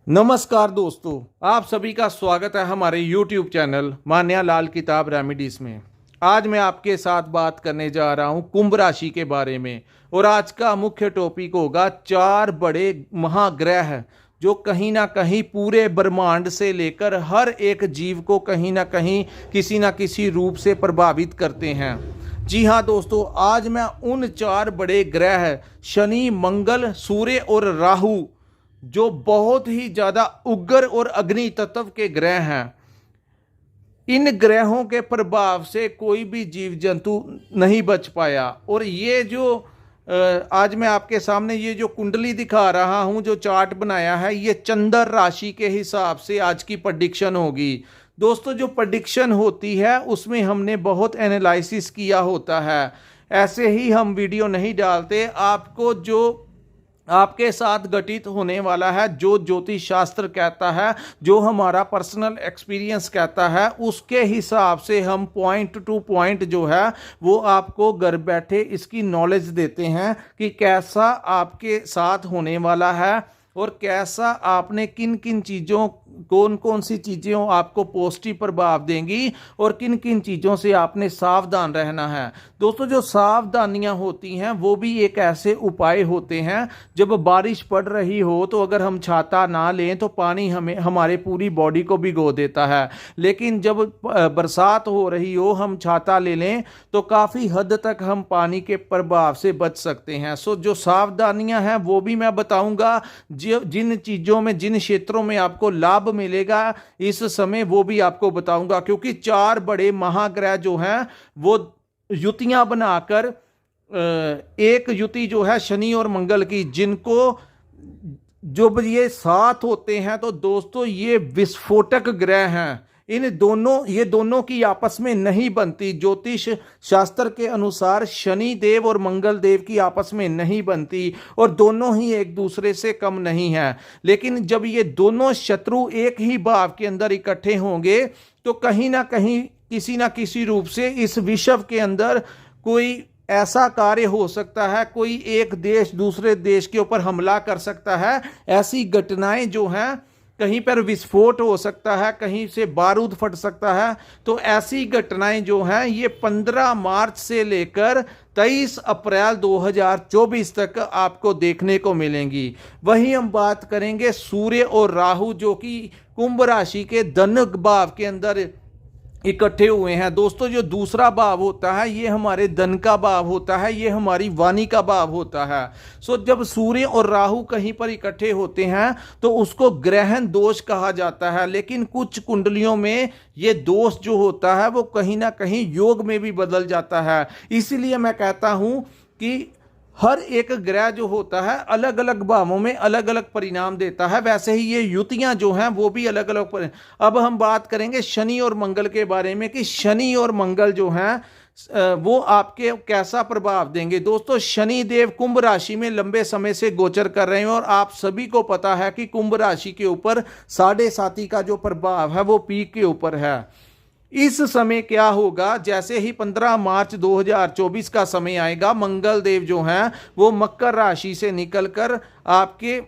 नमस्कार दोस्तों, आप सभी का स्वागत है हमारे YouTube चैनल मान्या लाल किताब रेमेडीज में। आज मैं आपके साथ बात करने जा रहा हूं कुंभ राशि के बारे में और आज का मुख्य टॉपिक होगा 4 बड़े महाग्रह जो कहीं ना कहीं पूरे ब्रह्मांड से लेकर हर एक जीव को कहीं ना कहीं किसी ना किसी रूप से प्रभावित करते हैं। जी हाँ दोस्तों, आज मैं उन 4 बड़े ग्रह शनि, मंगल, सूर्य और राहु जो बहुत ही ज्यादा उग्र और अग्नि तत्व के ग्रह हैं, इन ग्रहों के प्रभाव से कोई भी जीव जंतु नहीं बच पाया। और ये जो आज मैं आपके सामने ये जो कुंडली दिखा रहा हूं, जो चार्ट बनाया है, ये चंद्र राशि के हिसाब से आज की प्रेडिक्शन होगी। दोस्तों, जो प्रेडिक्शन होती है उसमें हमने बहुत एनालिसिस किया होता है, ऐसे ही हम वीडियो नहीं डालते। आपको जो आपके साथ घटित होने वाला है, जो ज्योतिष शास्त्र कहता है, जो हमारा पर्सनल एक्सपीरियंस कहता है, उसके हिसाब से हम पॉइंट टू पॉइंट जो है वो आपको घर बैठे इसकी नॉलेज देते हैं कि कैसा आपके साथ होने वाला है और कैसा आपने किन किन चीज़ों, कौन कौन सी चीज़ें आपको पॉजिटिव प्रभाव देंगी और किन किन चीज़ों से आपने सावधान रहना है। दोस्तों, जो सावधानियां होती हैं वो भी एक ऐसे उपाय होते हैं। जब बारिश पड़ रही हो तो अगर हम छाता ना लें तो पानी हमें हमारे पूरी बॉडी को भिगो देता है, लेकिन जब बरसात हो रही हो हम छाता ले लें तो काफ़ी हद तक हम पानी के प्रभाव से बच सकते हैं। सो जो सावधानियां हैं वो भी मैं बताऊंगा, जिन चीज़ों में, जिन क्षेत्रों में आपको लाभ मिलेगा इस समय वो भी आपको बताऊंगा। क्योंकि 4 बड़े महाग्रह जो हैं वो युतियां बनाकर एक युति जो है शनि और मंगल की, जिनको जब ये साथ होते हैं तो दोस्तों ये विस्फोटक ग्रह हैं। ये दोनों की आपस में नहीं बनती। ज्योतिष शास्त्र के अनुसार शनि देव और मंगल देव की आपस में नहीं बनती और दोनों ही एक दूसरे से कम नहीं है। लेकिन जब ये दोनों शत्रु एक ही भाव के अंदर इकट्ठे होंगे तो कहीं ना कहीं किसी ना किसी रूप से इस विश्व के अंदर कोई ऐसा कार्य हो सकता है, कोई एक देश दूसरे देश के ऊपर हमला कर सकता है। ऐसी घटनाएं जो हैं, कहीं पर विस्फोट हो सकता है, कहीं से बारूद फट सकता है। तो ऐसी घटनाएं जो हैं ये 15 मार्च से लेकर 23 अप्रैल 2024 तक आपको देखने को मिलेंगी। वहीं हम बात करेंगे सूर्य और राहु जो कि कुंभ राशि के धन भाव के अंदर इकट्ठे हुए हैं। दोस्तों, जो दूसरा भाव होता है ये हमारे धन का भाव होता है, ये हमारी वाणी का भाव होता है। सो जब सूर्य और राहु कहीं पर इकट्ठे होते हैं तो उसको ग्रहण दोष कहा जाता है। लेकिन कुछ कुंडलियों में ये दोष जो होता है वो कहीं ना कहीं योग में भी बदल जाता है। इसीलिए मैं कहता हूं कि हर एक ग्रह जो होता है अलग अलग भावों में अलग अलग परिणाम देता है, वैसे ही ये युतियां जो हैं वो भी अलग अलग। अब हम बात करेंगे शनि और मंगल के बारे में कि शनि और मंगल जो हैं वो आपके कैसा प्रभाव देंगे। दोस्तों, शनि देव कुंभ राशि में लंबे समय से गोचर कर रहे हैं और आप सभी को पता है कि कुंभ राशि के ऊपर 7.5 का जो प्रभाव है वो पीक के ऊपर है। इस समय क्या होगा, जैसे ही 15 मार्च 2024 का समय आएगा, मंगल देव जो हैं वो मकर राशि से निकलकर आपके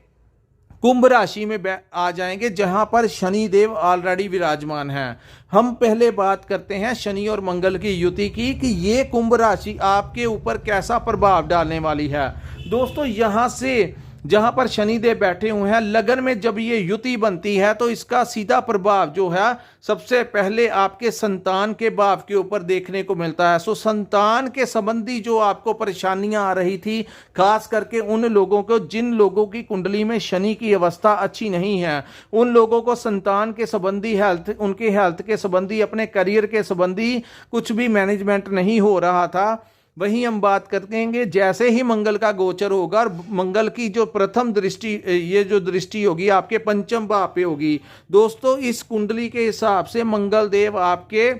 कुंभ राशि में आ जाएंगे, जहां पर शनि देव ऑलरेडी विराजमान हैं। हम पहले बात करते हैं शनि और मंगल की युति की कि ये कुंभ राशि आपके ऊपर कैसा प्रभाव डालने वाली है। दोस्तों, यहां से जहां पर शनिदेव बैठे हुए हैं, लगन में जब ये युति बनती है तो इसका सीधा प्रभाव जो है सबसे पहले आपके संतान के भाव के ऊपर देखने को मिलता है। सो संतान के संबंधी जो आपको परेशानियां आ रही थी, खास करके उन लोगों को जिन लोगों की कुंडली में शनि की अवस्था अच्छी नहीं है, उन लोगों को संतान के संबंधी हेल्थ, उनके हेल्थ के संबंधी, अपने करियर के संबंधी कुछ भी मैनेजमेंट नहीं हो रहा था। वहीं हम बात करेंगे जैसे ही मंगल का गोचर होगा और मंगल की जो प्रथम दृष्टि, ये जो दृष्टि होगी आपके पंचम भाव पे होगी। दोस्तों, इस कुंडली के हिसाब से मंगल देव आपके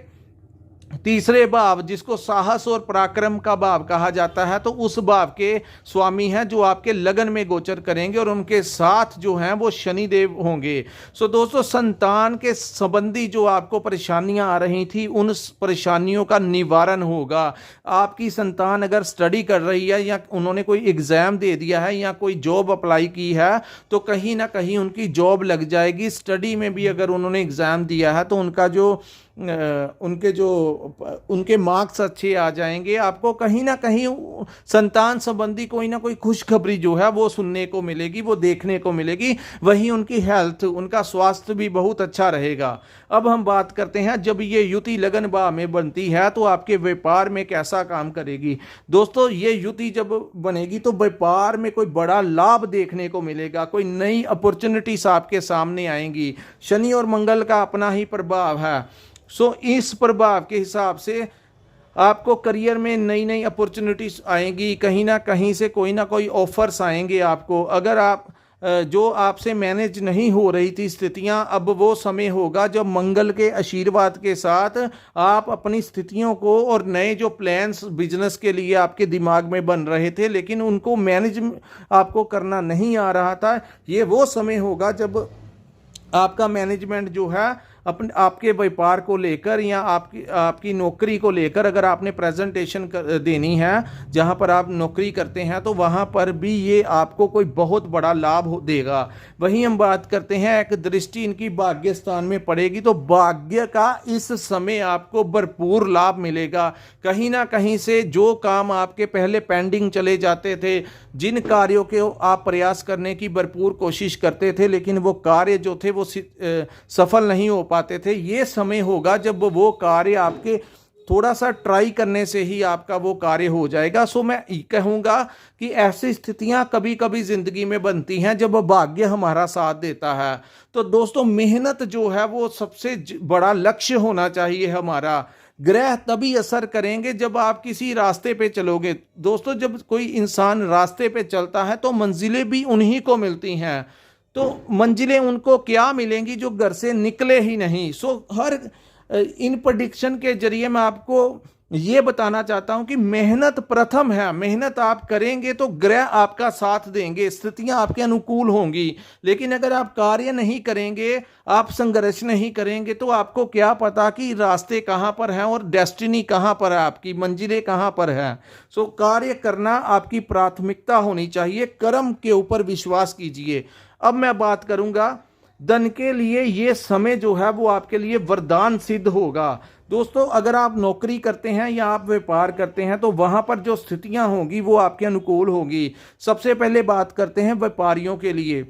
तीसरे भाव जिसको साहस और पराक्रम का भाव कहा जाता है, तो उस भाव के स्वामी हैं जो आपके लगन में गोचर करेंगे और उनके साथ जो हैं वो शनिदेव होंगे। सो दोस्तों, संतान के संबंधी जो आपको परेशानियां आ रही थी उन परेशानियों का निवारण होगा। आपकी संतान अगर स्टडी कर रही है या उन्होंने कोई एग्जाम दे दिया है या कोई जॉब अप्लाई की है तो कहीं ना कहीं उनकी जॉब लग जाएगी। स्टडी में भी अगर उन्होंने एग्जाम दिया है तो उनके मार्क्स अच्छे आ जाएंगे। आपको कहीं ना कहीं संतान संबंधी कोई ना कोई खुशखबरी जो है वो सुनने को मिलेगी, वो देखने को मिलेगी। वहीं उनकी हेल्थ, उनका स्वास्थ्य भी बहुत अच्छा रहेगा। अब हम बात करते हैं, जब ये युति लगन भाव में बनती है तो आपके व्यापार में कैसा काम करेगी। दोस्तों, ये युति जब बनेगी तो व्यापार में कोई बड़ा लाभ देखने को मिलेगा, कोई नई अपॉर्चुनिटीज आपके सामने आएंगी। शनि और मंगल का अपना ही प्रभाव है। सो इस प्रभाव के हिसाब से आपको करियर में नई नई अपॉर्चुनिटीज आएंगी, कहीं ना कहीं से कोई ना कोई ऑफर्स आएंगे आपको। अगर आप जो आपसे मैनेज नहीं हो रही थी स्थितियां, अब वो समय होगा जब मंगल के आशीर्वाद के साथ आप अपनी स्थितियों को और नए जो प्लान्स बिजनेस के लिए आपके दिमाग में बन रहे थे लेकिन उनको मैनेज आपको करना नहीं आ रहा था, ये वो समय होगा जब आपका मैनेजमेंट जो है आपके व्यापार को लेकर या आपकी नौकरी को लेकर, अगर आपने प्रेजेंटेशन देनी है जहां पर आप नौकरी करते हैं तो वहां पर भी ये आपको कोई बहुत बड़ा लाभ देगा। वहीं हम बात करते हैं, एक दृष्टि इनकी भाग्य स्थान में पड़ेगी तो भाग्य का इस समय आपको भरपूर लाभ मिलेगा। कहीं ना कहीं से जो काम आपके पहले पेंडिंग चले जाते थे, जिन कार्यों के आप प्रयास करने की भरपूर कोशिश करते थे लेकिन वो कार्य जो थे वो सफल नहीं हो पाते थे, ये समय होगा जब वो कार्य आपके थोड़ा सा ट्राई करने से ही आपका वो कार्य हो जाएगा। सो मैं कहूँगा कि ऐसी स्थितियां कभी कभी जिंदगी में बनती हैं जब भाग्य हमारा साथ देता है। तो दोस्तों, मेहनत जो है वो सबसे बड़ा लक्ष्य होना चाहिए हमारा। ग्रह तभी असर करेंगे जब आप किसी रास्ते पे चलोगे। दोस्तों, जब कोई इंसान रास्ते पे चलता है तो मंजिलें भी उन्हीं को मिलती हैं। तो मंजिलें उनको क्या मिलेंगी जो घर से निकले ही नहीं। सो हर इन प्रेडिक्शन के जरिए मैं आपको ये बताना चाहता हूं कि मेहनत प्रथम है। मेहनत आप करेंगे तो ग्रह आपका साथ देंगे, स्थितियां आपके अनुकूल होंगी। लेकिन अगर आप कार्य नहीं करेंगे, आप संघर्ष नहीं करेंगे तो आपको क्या पता कि रास्ते कहां पर हैं और डेस्टिनी कहां पर है, आपकी मंजिलें कहां पर है। सो कार्य करना आपकी प्राथमिकता होनी चाहिए। कर्म के ऊपर विश्वास कीजिए। अब मैं बात करूंगा धन के लिए। ये समय जो है वो आपके लिए वरदान सिद्ध होगा। दोस्तों, अगर आप नौकरी करते हैं या आप व्यापार करते हैं तो वहां पर जो स्थितियां होंगी वो आपके अनुकूल होगी। सबसे पहले बात करते हैं व्यापारियों के लिए।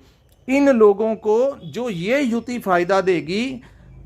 इन लोगों को जो ये युति फायदा देगी,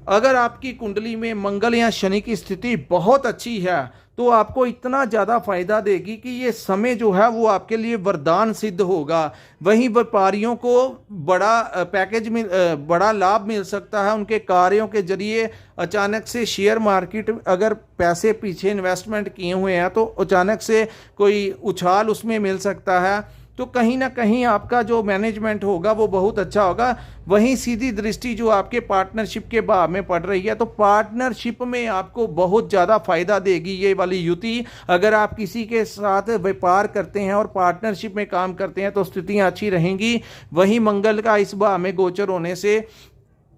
अगर आपकी कुंडली में मंगल या शनि की स्थिति बहुत अच्छी है तो आपको इतना ज़्यादा फायदा देगी कि ये समय जो है वो आपके लिए वरदान सिद्ध होगा। वहीं व्यापारियों को बड़ा पैकेज में बड़ा लाभ मिल सकता है उनके कार्यों के जरिए। अचानक से शेयर मार्केट, अगर पैसे पीछे इन्वेस्टमेंट किए हुए हैं तो अचानक से कोई उछाल उसमें मिल सकता है। तो कहीं ना कहीं आपका जो मैनेजमेंट होगा वो बहुत अच्छा होगा। वहीं सीधी दृष्टि जो आपके पार्टनरशिप के भाव में पड़ रही है तो पार्टनरशिप में आपको बहुत ज़्यादा फायदा देगी ये वाली युति। अगर आप किसी के साथ व्यापार करते हैं और पार्टनरशिप में काम करते हैं तो स्थितियां अच्छी रहेंगी। वहीं मंगल का इस भाव में गोचर होने से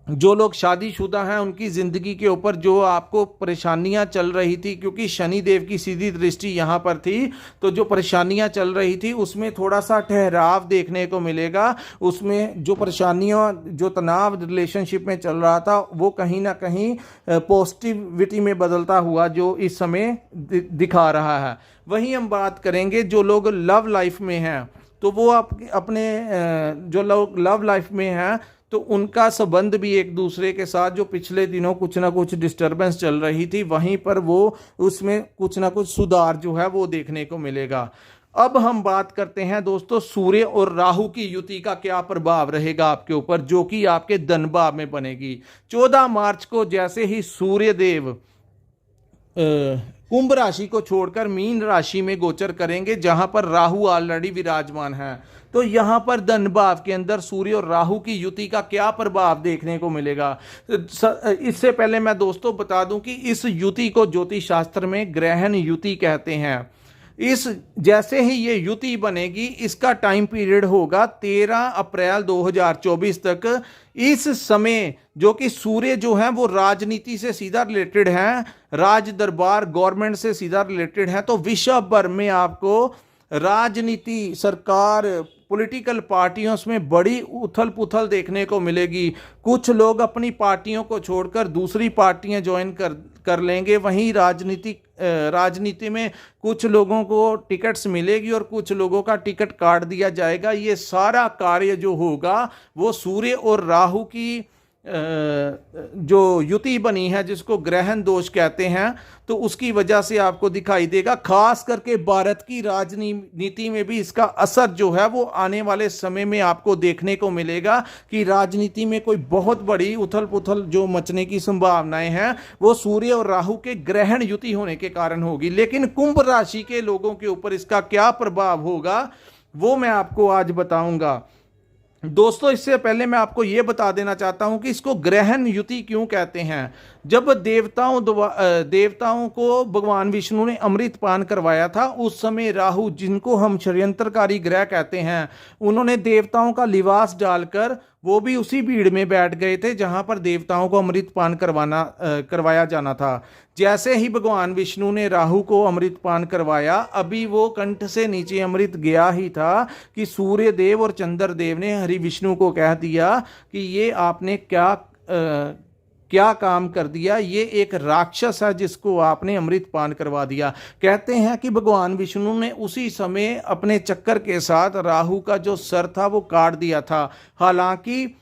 जो लोग शादीशुदा हैं उनकी ज़िंदगी के ऊपर जो आपको परेशानियां चल रही थी, क्योंकि शनि देव की सीधी दृष्टि यहाँ पर थी, तो जो परेशानियां चल रही थी उसमें थोड़ा सा ठहराव देखने को मिलेगा। उसमें जो परेशानियां, जो तनाव रिलेशनशिप में चल रहा था वो कहीं ना कहीं पॉजिटिविटी में बदलता हुआ जो इस समय दिखा रहा है। वहीं हम बात करेंगे जो लोग लव लाइफ में हैं तो वो अपने जो लोग लव लाइफ में हैं तो उनका संबंध भी एक दूसरे के साथ, जो पिछले दिनों कुछ ना कुछ डिस्टरबेंस चल रही थी वहीं पर वो उसमें कुछ ना कुछ सुधार जो है वो देखने को मिलेगा। अब हम बात करते हैं दोस्तों सूर्य और राहु की युति का क्या प्रभाव रहेगा आपके ऊपर, जो कि आपके धन भाव में बनेगी। 14 मार्च को जैसे ही सूर्य देव कुंभ राशि को छोड़कर मीन राशि में गोचर करेंगे, जहां पर राहु ऑलरेडी विराजमान है। तो यहां पर धन भाव के अंदर सूर्य और राहु की युति का क्या प्रभाव देखने को मिलेगा। इससे पहले मैं दोस्तों बता दूं कि इस युति को ज्योतिष शास्त्र में ग्रहण युति कहते हैं। इस जैसे ही ये युति बनेगी, इसका टाइम पीरियड होगा 13 अप्रैल 2024 तक। इस समय जो कि सूर्य जो है वो राजनीति से सीधा रिलेटेड है, राज दरबार गवर्नमेंट से सीधा रिलेटेड है। तो विश्व भर में आपको राजनीति, सरकार, पॉलिटिकल पार्टियों में बड़ी उथल पुथल देखने को मिलेगी। कुछ लोग अपनी पार्टियों को छोड़कर दूसरी पार्टियां ज्वाइन कर लेंगे। वहीं राजनीति में कुछ लोगों को टिकट्स मिलेगी और कुछ लोगों का टिकट काट दिया जाएगा। ये सारा कार्य जो होगा वो सूर्य और राहु की जो युति बनी है, जिसको ग्रहण दोष कहते हैं, तो उसकी वजह से आपको दिखाई देगा। खास करके भारत की राजनीति में भी इसका असर जो है वो आने वाले समय में आपको देखने को मिलेगा कि राजनीति में कोई बहुत बड़ी उथल पुथल जो मचने की संभावनाएं हैं वो सूर्य और राहु के ग्रहण युति होने के कारण होगी। लेकिन कुंभ राशि के लोगों के ऊपर इसका क्या प्रभाव होगा वो मैं आपको आज बताऊंगा। दोस्तों, इससे पहले मैं आपको यह बता देना चाहता हूं कि इसको ग्रहण युति क्यों कहते हैं। जब देवताओं को भगवान विष्णु ने अमृत पान करवाया था, उस समय राहु, जिनको हम षड्यंत्रकारी ग्रह कहते हैं, उन्होंने देवताओं का लिबास डालकर वो भी उसी भीड़ में बैठ गए थे जहां पर देवताओं को अमृत पान करवाया जाना था। जैसे ही भगवान विष्णु ने राहु को अमृत पान करवाया, अभी वो कंठ से नीचे अमृत गया ही था कि सूर्य देव और चंद्र देव ने हरि विष्णु को कह दिया कि ये आपने क्या काम कर दिया, ये एक राक्षस है जिसको आपने अमृत पान करवा दिया। कहते हैं कि भगवान विष्णु ने उसी समय अपने चक्कर के साथ राहु का जो सर था वो काट दिया था। हालांकि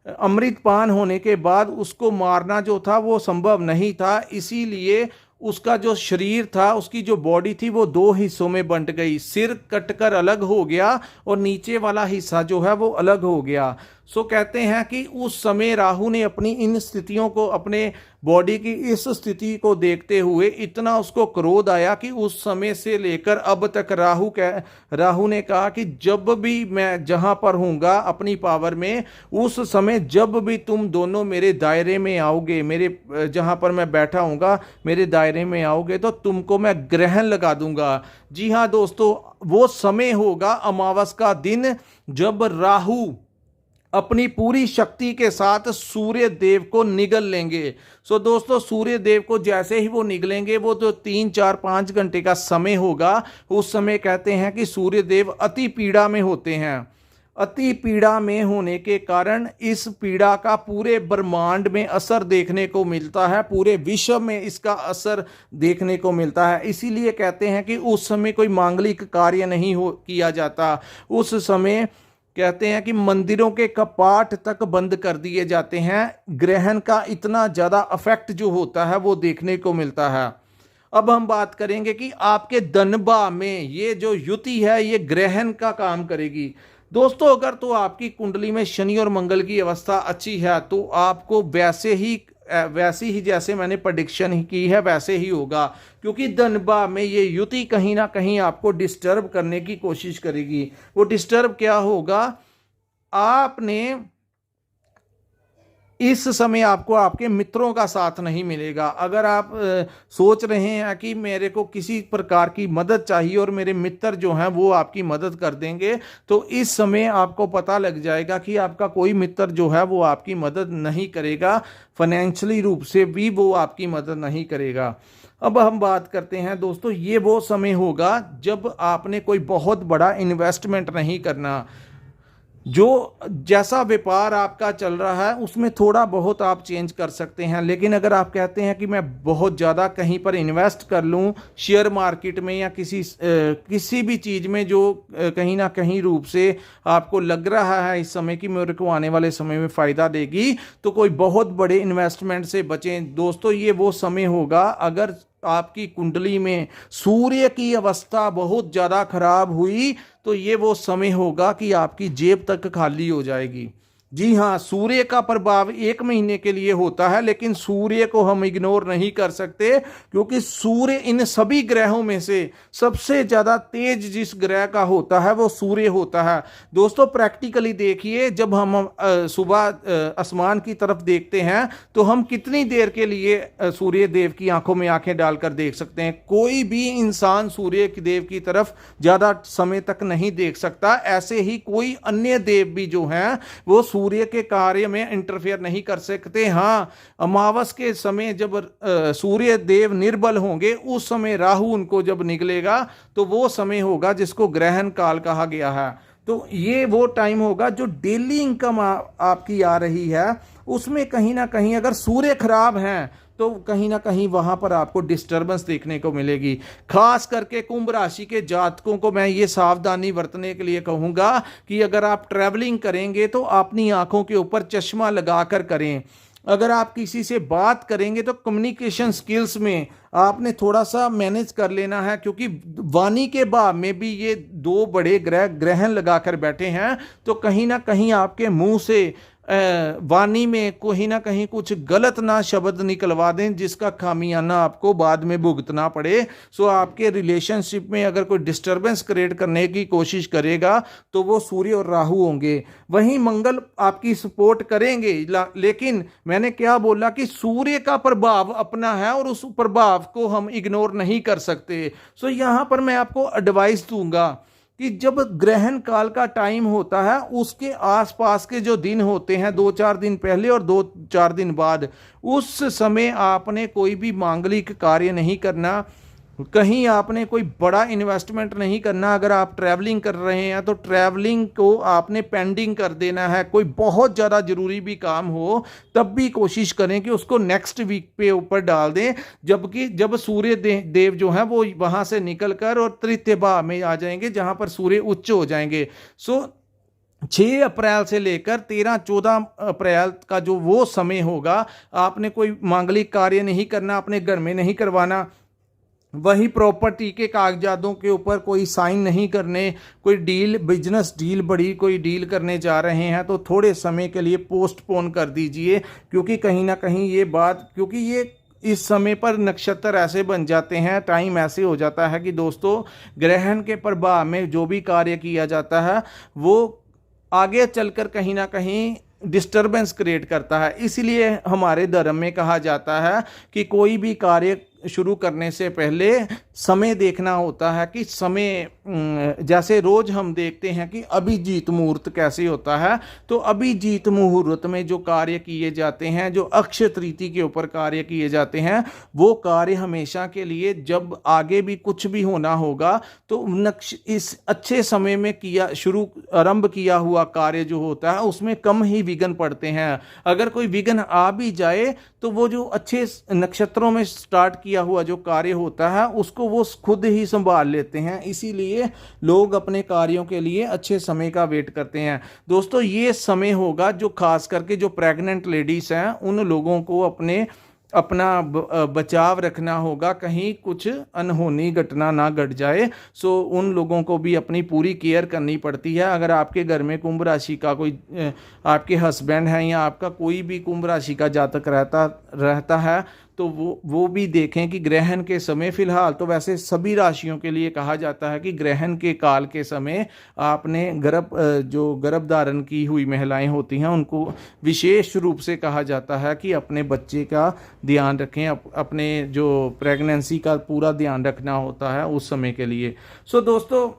अमृत पान होने के बाद उसको मारना जो था वो संभव नहीं था, इसीलिए उसका जो शरीर था, उसकी जो बॉडी थी वो दो हिस्सों में बंट गई। सिर कटकर अलग हो गया और नीचे वाला हिस्सा जो है वो अलग हो गया। सो कहते हैं कि उस समय राहु ने अपनी इन स्थितियों को, अपने बॉडी की इस स्थिति को देखते हुए इतना उसको क्रोध आया कि उस समय से लेकर अब तक राहु ने कहा कि जब भी मैं जहां पर हूँगा अपनी पावर में, उस समय जब भी तुम दोनों मेरे दायरे में आओगे, मेरे जहां पर मैं बैठा हूँगा मेरे दायरे में आओगे, तो तुमको मैं ग्रहण लगा दूंगा। जी हाँ दोस्तों, वो समय होगा अमावस का दिन जब राहु अपनी पूरी शक्ति के साथ सूर्य देव को निगल लेंगे। सो दोस्तों, सूर्य देव को जैसे ही वो निगलेंगे, वो तो 3, 4, 5 घंटे का समय होगा। उस समय कहते हैं कि सूर्य देव अति पीड़ा में होते हैं। अति पीड़ा में होने के कारण इस पीड़ा का पूरे ब्रह्मांड में असर देखने को मिलता है, पूरे विश्व में इसका असर देखने को मिलता है। इसीलिए कहते हैं कि उस समय कोई मांगलिक कार्य नहीं किया जाता। उस समय कहते हैं कि मंदिरों के कपाट तक बंद कर दिए जाते हैं। ग्रहण का इतना ज़्यादा इफेक्ट जो होता है वो देखने को मिलता है। अब हम बात करेंगे कि आपके धनभा में ये जो युति है ये ग्रहण का काम करेगी। दोस्तों, अगर तो आपकी कुंडली में शनि और मंगल की अवस्था अच्छी है तो आपको वैसी ही जैसे मैंने प्रेडिक्शन ही की है वैसे ही होगा, क्योंकि धनभा में ये युति कहीं ना कहीं आपको डिस्टर्ब करने की कोशिश करेगी। वो डिस्टर्ब क्या होगा, आपने इस समय आपको आपके मित्रों का साथ नहीं मिलेगा। अगर आप सोच रहे हैं कि मेरे को किसी प्रकार की मदद चाहिए और मेरे मित्र जो हैं वो आपकी मदद कर देंगे, तो इस समय आपको पता लग जाएगा कि आपका कोई मित्र जो है वो आपकी मदद नहीं करेगा, फाइनेंशियली रूप से भी वो आपकी मदद नहीं करेगा। अब हम बात करते हैं दोस्तों, ये वो समय होगा जब आपने कोई बहुत बड़ा इन्वेस्टमेंट नहीं करना। जो जैसा व्यापार आपका चल रहा है उसमें थोड़ा बहुत आप चेंज कर सकते हैं, लेकिन अगर आप कहते हैं कि मैं बहुत ज़्यादा कहीं पर इन्वेस्ट कर लूं, शेयर मार्केट में या किसी भी चीज़ में जो कहीं ना कहीं रूप से आपको लग रहा है इस समय कि मेरे को आने वाले समय में फ़ायदा देगी, तो कोई बहुत बड़े इन्वेस्टमेंट से बचें। दोस्तों, ये वो समय होगा अगर आपकी कुंडली में सूर्य की अवस्था बहुत ज़्यादा खराब हुई तो ये वो समय होगा कि आपकी जेब तक खाली हो जाएगी। जी हाँ, सूर्य का प्रभाव 1 महीने के लिए होता है, लेकिन सूर्य को हम इग्नोर नहीं कर सकते, क्योंकि सूर्य इन सभी ग्रहों में से सबसे ज्यादा तेज जिस ग्रह का होता है वो सूर्य होता है। दोस्तों प्रैक्टिकली देखिए, जब हम सुबह आसमान की तरफ देखते हैं तो हम कितनी देर के लिए सूर्य देव की आंखों में आंखें डालकर देख सकते हैं? कोई भी इंसान सूर्य देव की तरफ ज्यादा समय तक नहीं देख सकता। ऐसे ही कोई अन्य देव भी जो हैं वो सूर्य के कार्य में इंटरफेयर नहीं कर सकते। हाँ, अमावस के समय जब सूर्य देव निर्बल होंगे, उस समय राहु उनको जब निकलेगा तो वो समय होगा जिसको ग्रहण काल कहा गया है। तो ये वो टाइम होगा जो डेली इनकम आपकी आ रही है, उसमें कहीं ना कहीं अगर सूर्य खराब है तो कहीं ना कहीं वहां पर आपको डिस्टरबेंस देखने को मिलेगी। खास करके कुंभ राशि के जातकों को मैं ये सावधानी बरतने के लिए कहूंगा कि अगर आप ट्रैवलिंग करेंगे तो अपनी आंखों के ऊपर चश्मा लगाकर करें। अगर आप किसी से बात करेंगे तो कम्युनिकेशन स्किल्स में आपने थोड़ा सा मैनेज कर लेना है, क्योंकि वाणी के भाव में भी ये 2 बड़े ग्रहण लगाकर बैठे हैं। तो कहीं ना कहीं आपके मुंह से वाणी में कहीं ना कहीं कुछ गलत ना शब्द निकलवा दें, जिसका खामियाना आपको बाद में भुगतना पड़े। सो आपके रिलेशनशिप में अगर कोई डिस्टरबेंस क्रिएट करने की कोशिश करेगा तो वो सूर्य और राहु होंगे। वहीं मंगल आपकी सपोर्ट करेंगे, लेकिन मैंने क्या बोला कि सूर्य का प्रभाव अपना है और उस प्रभाव को हम इग्नोर नहीं कर सकते। सो यहां पर मैं आपको एडवाइस दूंगा कि जब ग्रहण काल का टाइम होता है, उसके आसपास के जो दिन होते हैं, 2-4 दिन पहले और 2-4 दिन बाद, उस समय आपने कोई भी मांगलिक कार्य नहीं करना, कहीं आपने कोई बड़ा इन्वेस्टमेंट नहीं करना। अगर आप ट्रैवलिंग कर रहे हैं तो ट्रैवलिंग को आपने पेंडिंग कर देना है। कोई बहुत ज़्यादा ज़रूरी भी काम हो तब भी कोशिश करें कि उसको नेक्स्ट वीक पे ऊपर डाल दें, जबकि जब सूर्य देव जो हैं वो वहाँ से निकल कर और तृतीय भाव में आ जाएंगे, जहाँ पर सूर्य उच्च हो जाएंगे। 6 अप्रैल से लेकर 13-14 अप्रैल का जो वो समय होगा, आपने कोई मांगलिक कार्य नहीं करना, अपने घर में नहीं करवाना। वही प्रॉपर्टी के कागजातों के ऊपर कोई साइन नहीं करने। कोई डील, बिजनेस डील, बड़ी कोई डील करने जा रहे हैं तो थोड़े समय के लिए पोस्टपोन कर दीजिए, क्योंकि कहीं ना कहीं ये बात, क्योंकि ये इस समय पर नक्षत्र ऐसे बन जाते हैं, टाइम ऐसे हो जाता है कि दोस्तों ग्रहण के प्रभाव में जो भी कार्य किया जाता है वो आगे चलकर कहीं ना कहीं डिस्टरबेंस क्रिएट करता है। इसलिए हमारे धर्म में कहा जाता है कि कोई भी कार्य शुरू करने से पहले समय देखना होता है कि समय, जैसे रोज हम देखते हैं कि अभिजीत मुहूर्त कैसे होता है, तो अभिजीत मुहूर्त में जो कार्य किए जाते हैं, जो अक्षय तृतीया के ऊपर कार्य किए जाते हैं, वो कार्य हमेशा के लिए, जब आगे भी कुछ भी होना होगा तो इस अच्छे समय में आरंभ किया हुआ कार्य जो होता है उसमें कम ही विघ्न पड़ते हैं। अगर कोई विघ्न आ भी जाए तो वो जो अच्छे नक्षत्रों में स्टार्ट किया हुआ जो कार्य होता है उसको वो खुद ही संभाल लेते हैं। इसीलिए लोग अपने कार्यों के लिए अच्छे समय का वेट करते हैं। दोस्तों ये समय होगा जो खास करके जो प्रेग्नेंट लेडीज हैं उन लोगों को अपना बचाव रखना होगा, कहीं कुछ अनहोनी घटना ना घट जाए। सो उन लोगों को भी अपनी पूरी केयर करनी पड़ती है। अगर आपके घर में कुंभ राशि का कोई, आपके हस्बैंड है या आपका कोई भी कुंभ राशि का जातक रहता है तो वो भी देखें कि ग्रहण के समय, फिलहाल तो वैसे सभी राशियों के लिए कहा जाता है कि ग्रहण के काल के समय आपने जो गर्भ धारण की हुई महिलाएं होती हैं उनको विशेष रूप से कहा जाता है कि अपने बच्चे का ध्यान रखें, अपने जो प्रेगनेंसी का पूरा ध्यान रखना होता है उस समय के लिए। सो दोस्तों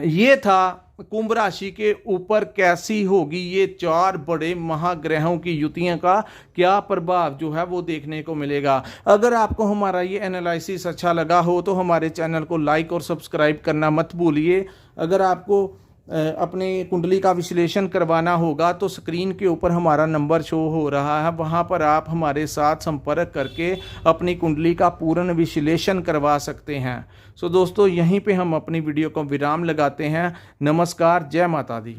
ये था कुंभ राशि के ऊपर कैसी होगी ये 4 बड़े महाग्रहों की युतियों का क्या प्रभाव जो है वो देखने को मिलेगा। अगर आपको हमारा ये एनालिसिस अच्छा लगा हो तो हमारे चैनल को लाइक और सब्सक्राइब करना मत भूलिए। अगर आपको अपने कुंडली का विश्लेषण करवाना होगा तो स्क्रीन के ऊपर हमारा नंबर शो हो रहा है, वहां पर आप हमारे साथ संपर्क करके अपनी कुंडली का पूर्ण विश्लेषण करवा सकते हैं। सो दोस्तों यहीं पे हम अपनी वीडियो को विराम लगाते हैं। नमस्कार, जय माता दी।